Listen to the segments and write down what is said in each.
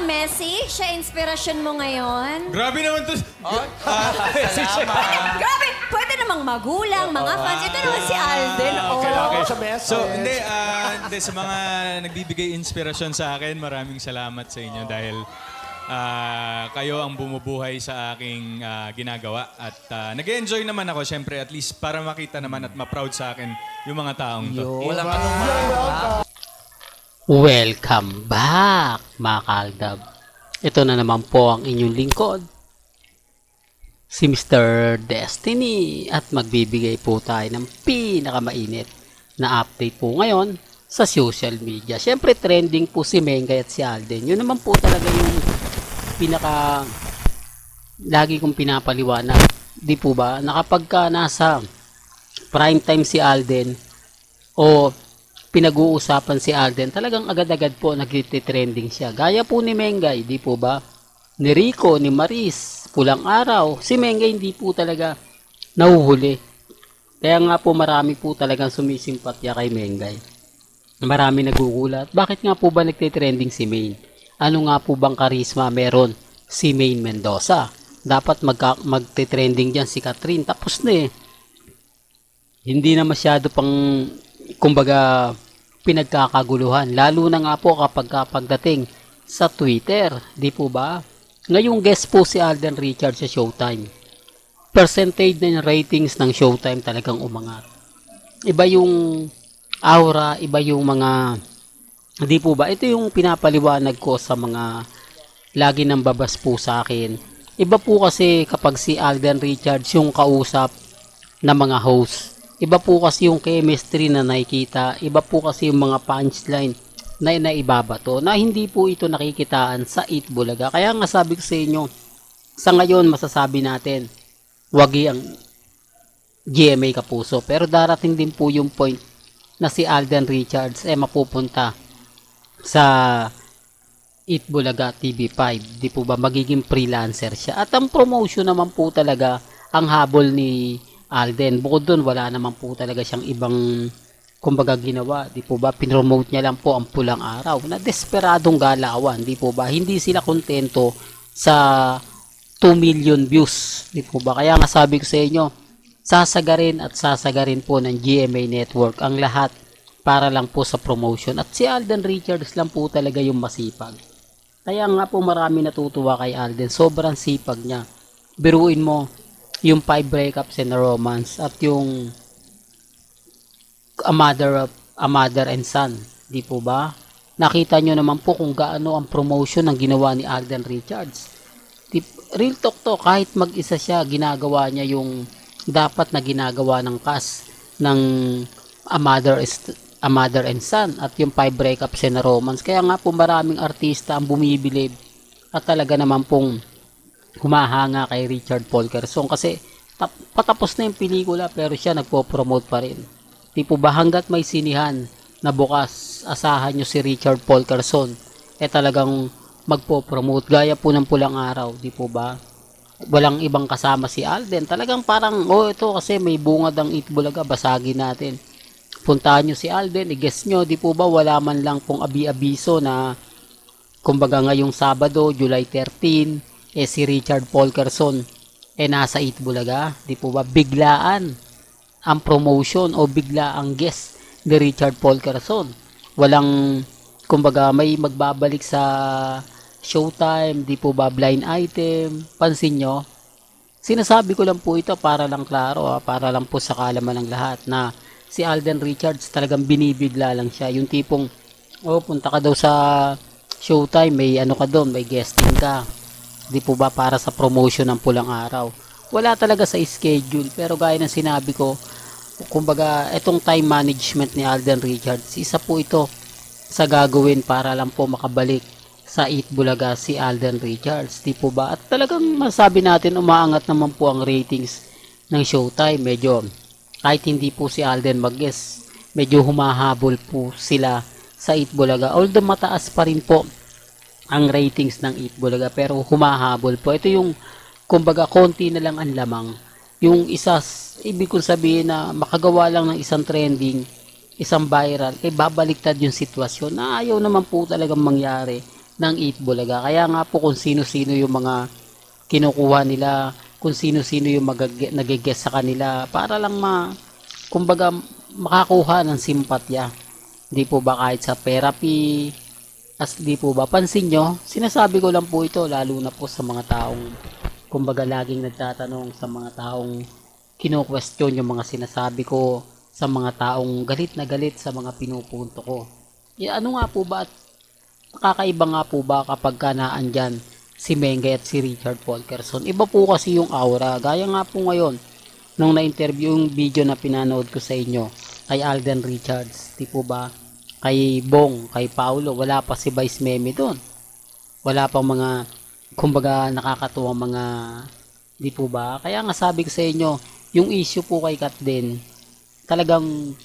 Messi? Siya inspirasyon mo ngayon? Grabe naman to. Grabe! Pwede namang magulang, mga fans. Ito naman si Alden. Oh. So, hindi, sa mga nagbibigay inspirasyon sa akin, maraming salamat sa inyo dahil kayo ang bumubuhay sa aking ginagawa. At nag-enjoy naman ako, syempre, at least para makita naman at ma-proud sa akin yung mga taong to. Walang anuman. Welcome back, mga kaaldab. Ito na naman po ang inyong lingkod, si Mr. Destiny. At magbibigay po tayo ng pinakamainit na update po ngayon sa social media. Siyempre, trending po si Mengay at si Alden. Yun naman po talaga yung lagi kong pinapaliwanag. Di po ba? Na kapag ka nasa prime time si Alden o pinag-uusapan si Alden, talagang agad-agad po nagtitrending siya. Gaya po ni Mengay, di po ba? Ni Rico, ni Maris, Pulang Araw. Si Mengay hindi po talaga nahuhuli. Kaya nga po marami po talagang sumisimpatya kay Mengay. Marami nagugulat. Bakit nga po ba nagtitrending si Maine? Ano nga po bang karisma meron si Maine Mendoza? Dapat magtitrending dyan si Catherine. Tapos na eh. Hindi na masyado pang, kumbaga, pinagkakaguluhan. Lalo na nga po kapag pagdating sa Twitter. Di po ba? Ngayong guest po si Alden Richards sa Showtime. Percentage ng ratings ng Showtime talagang umangat. Iba yung aura, iba yung mga, di po ba? Ito yung pinapaliwanag ko sa mga lagi nang babas po sa akin. Iba po kasi kapag si Alden Richards yung kausap na mga host. Iba po kasi yung chemistry na nakikita. Iba po kasi yung mga punchline na naibabato na hindi po ito nakikitaan sa Eat Bulaga. Kaya nga sabi ko sa inyo, sa ngayon masasabi natin, wagi ang GMA Kapuso. Pero darating din po yung point na si Alden Richards mapupunta sa Eat Bulaga TV5. Di po ba magiging freelancer siya? At ang promotion naman po talaga ang habol ni Alden. Bukod doon, wala naman po talaga siyang ibang kumbaga ginawa. Di po ba? Pinromote niya lang po ang Pulang Araw na desperadong galawan. Di po ba? Hindi sila kontento sa 2 million views. Di po ba? Kaya nga sabi ko sa inyo, sasagarin po ng GMA Network ang lahat para lang po sa promotion. At si Alden Richards lang po talaga yung masipag. Kaya nga po marami natutuwa kay Alden. Sobrang sipag niya. Biruin mo, yung 5 breakups and a romance at yung a mother and son. Di po ba? Nakita nyo naman po kung gaano ang promotion ng ginawa ni Alden Richards. Real talk to, kahit mag-isa siya, ginagawa niya yung dapat na ginagawa ng cast ng a mother and son at yung 5 breakups and a romance. Kaya nga po maraming artista ang bumibilib at talaga naman pong humahanga kay Richard Paul Quezon kasi patapos na yung pelikula pero siya nagpo-promote pa rin. Di po ba hanggat may sinihan na bukas, asahan nyo si Richard Paul Quezon talagang magpo-promote gaya po ng Pulang Araw. Di po ba? Walang ibang kasama si Alden. Talagang parang, ito kasi may bungad ang Eat Bulaga, basagin natin. Puntahan nyo si Alden, i-guess nyo, di po ba wala man lang pong abi-abiso na kumbaga ngayong Sabado, July 13, si Richard Paul Quezon nasa Eat Bulaga. Di po ba biglaan ang promotion o bigla ang guest ni Richard Paul Quezon. Walang kumbaga may magbabalik sa Showtime, di po ba blind item. Pansin nyo, sinasabi ko lang po ito para lang klaro, para lang po sa kaalaman ng lahat na si Alden Richards talagang binibigla lang siya. Yung tipong, punta ka daw sa Showtime, may ano ka doon, may guesting ka. Di po ba para sa promotion ng Pulang Araw. Wala talaga sa schedule. Pero gaya ng sinabi ko, kumbaga, itong time management ni Alden Richards, isa po ito sa gagawin para lang po makabalik sa Eat Bulaga si Alden Richards. Di po ba? At talagang masabi natin, umaangat naman po ang ratings ng Showtime. Medyo, kahit hindi po si Alden mag-guest, medyo humahabol po sila sa Eat Bulaga. Although mataas pa rin po ang ratings ng Eat Bulaga pero humahabol po. Ito yung kumbaga konti na lang ang lamang. Yung isa, ibig kong sabihin na makagawa lang ng isang trending, isang viral, babaliktad yung sitwasyon na ayaw naman po talagang mangyari ng Eat Bulaga. Kaya nga po kung sino-sino yung mga kinukuha nila, kung sino-sino yung nag-guest sa kanila para lang kumbaga makakuha ng simpatya. Di po ba kahit sa therapy, di po ba pansin nyo, sinasabi ko lang po ito lalo na po sa mga taong kumbaga laging nagtatanong, sa mga taong kino-question yung mga sinasabi ko, sa mga taong galit na galit sa mga pinupunto ko. Ano nga po ba at kakaiba nga po ba kapag naandyan si Mengay at si Richard Polkerson? Iba po kasi yung aura. Gaya nga po ngayon, nung na-interview yung video na pinanood ko sa inyo, kay Alden Richards, di po ba? Kay Bong, kay Paulo, wala pa si Vice Meme doon. Wala pang mga, kumbaga, nakakatuwa mga, di po ba? Kaya nga sabi ko sa inyo, yung issue po kay Kat din, talagang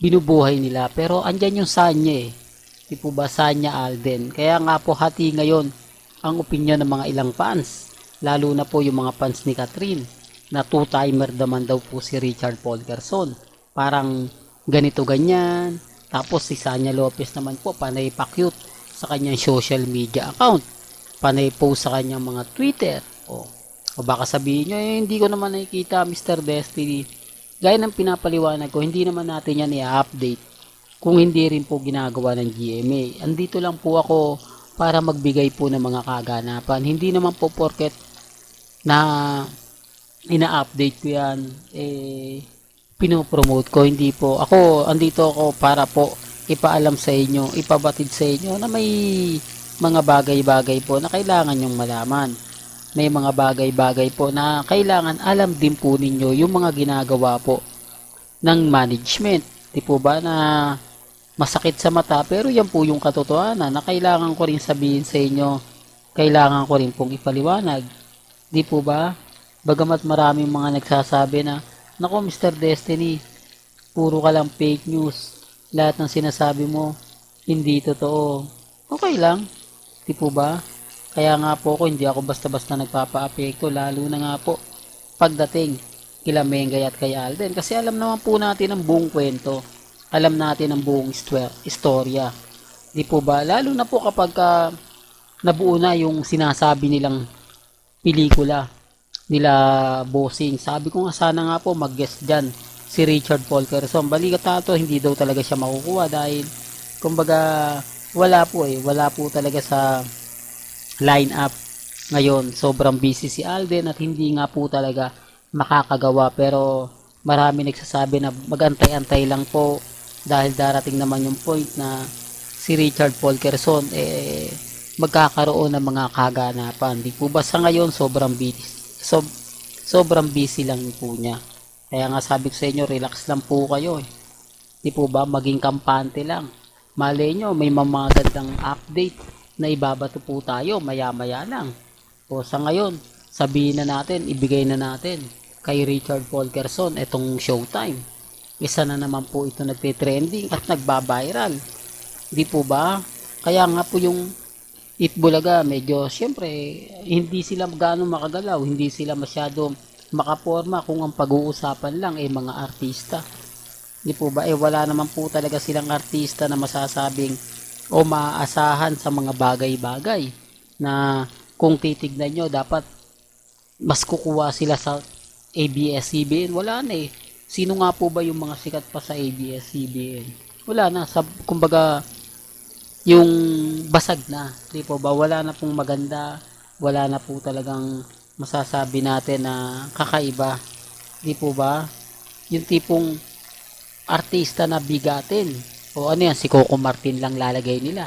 binubuhay nila. Pero andyan yung Sanya eh. Di po ba? Sanya Alden. Kaya nga po hati ngayon ang opinion ng mga ilang fans. Lalo na po yung mga fans ni Catherine na two-timer naman daw po si Richard Polkerson. Parang ganito ganyan. Tapos si Sanya Lopez naman po panay pa-cute sa kanyang social media account. Panay post sa kanyang mga Twitter. O baka sabihin nyo, hindi ko naman nakikita Mr. Destiny. Gaya ng pinapaliwanag ko, hindi naman natin yan i-update kung hindi rin po ginagawa ng GMA. Andito lang po ako para magbigay po ng mga kaganapan. Hindi naman po porket na ina-update ko yan, pinopromote ko. Hindi po. Andito ako para po ipaalam sa inyo, ipabatid sa inyo na may mga bagay-bagay po na kailangan nyong malaman. May mga bagay-bagay po na kailangan alam din po ninyo yung mga ginagawa po ng management. Di po ba na masakit sa mata, pero yan po yung katotohanan na kailangan ko rin sabihin sa inyo, kailangan ko rin pong ipaliwanag. Di po ba? Bagamat maraming mga nagsasabi na, nako Mr. Destiny, puro ka lang fake news. Lahat ng sinasabi mo, hindi totoo. Okay lang. Di po ba? Kaya nga po hindi ako basta-basta nagpapa-apekto, lalo na nga po pagdating kila Mengay at kay Alden. Kasi alam naman po natin ang buong kwento. Alam natin ang buong istorya. Di po ba? Lalo na po kapag nabuo na yung sinasabi nilang pelikula nila bossing. Sabi ko nga sana nga po mag-guest dyan si Richard Polkerson. Balikat na to, hindi daw talaga siya makukuha dahil kumbaga wala po talaga sa line-up ngayon. Sobrang busy si Alden at hindi nga po talaga makakagawa, pero marami nagsasabi na magantay-antay lang po dahil darating naman yung point na si Richard Polkerson magkakaroon ng mga kaganapan. Di po ba sa ngayon sobrang busy lang po niya. Kaya nga sabi ko sa inyo, relax lang po kayo. Di po ba maging kampante lang. Malay nyo may magandang update na ibabato po tayo maya-maya lang. O sa ngayon, sabihin na natin, ibigay na natin kay Richard Polkerson itong Showtime. Isa na naman po ito nagte-trending at nagba-viral. Di po ba? Kaya nga po yung Eat Bulaga, medyo siyempre hindi sila gaano makagalaw, hindi sila masyado makaporma kung ang pag-uusapan lang mga artista. Di po ba? Wala naman po talaga silang artista na masasabing o maaasahan sa mga bagay-bagay na kung titignan nyo, dapat mas kukuha sila sa ABS-CBN. Wala na eh. Sino nga po ba yung mga sikat pa sa ABS-CBN? Wala na. Kumbaga, yung basag na. Di po ba? Wala na pong maganda. Wala na po talagang masasabi natin na kakaiba. Di po ba? Yung tipong artista na bigatin. O ano yan, si Coco Martin lang lalagay nila.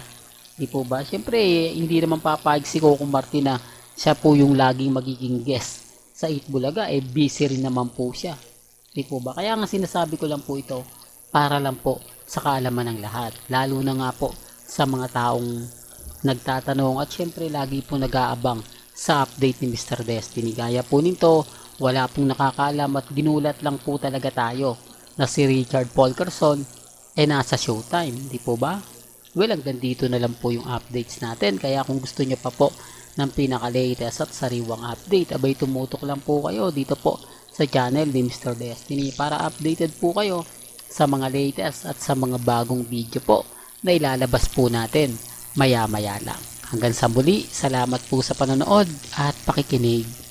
Di po ba? Siyempre, hindi naman papayag si Coco Martin na siya po yung laging magiging guest sa Eat Bulaga. Busy rin naman po siya. Di po ba? Kaya nga sinasabi ko lang po ito para lang po sa kaalaman ng lahat. Lalo na nga po sa mga taong nagtatanong at syempre lagi po nag-aabang sa update ni Mr. Destiny. Gaya po nito, wala pong nakakaalam at ginulat lang po talaga tayo na si Richard Polkerson nasa Showtime. Di po ba? Well, hanggang dito na lang po yung updates natin. Kaya kung gusto nyo pa po ng pinaka-latest at sariwang update, abay tumutok lang po kayo dito po sa channel ni Mr. Destiny para updated po kayo sa mga latest at sa mga bagong video po na ilalabas po natin maya-maya lang. Hanggang sa muli, salamat po sa panonood at pakikinig.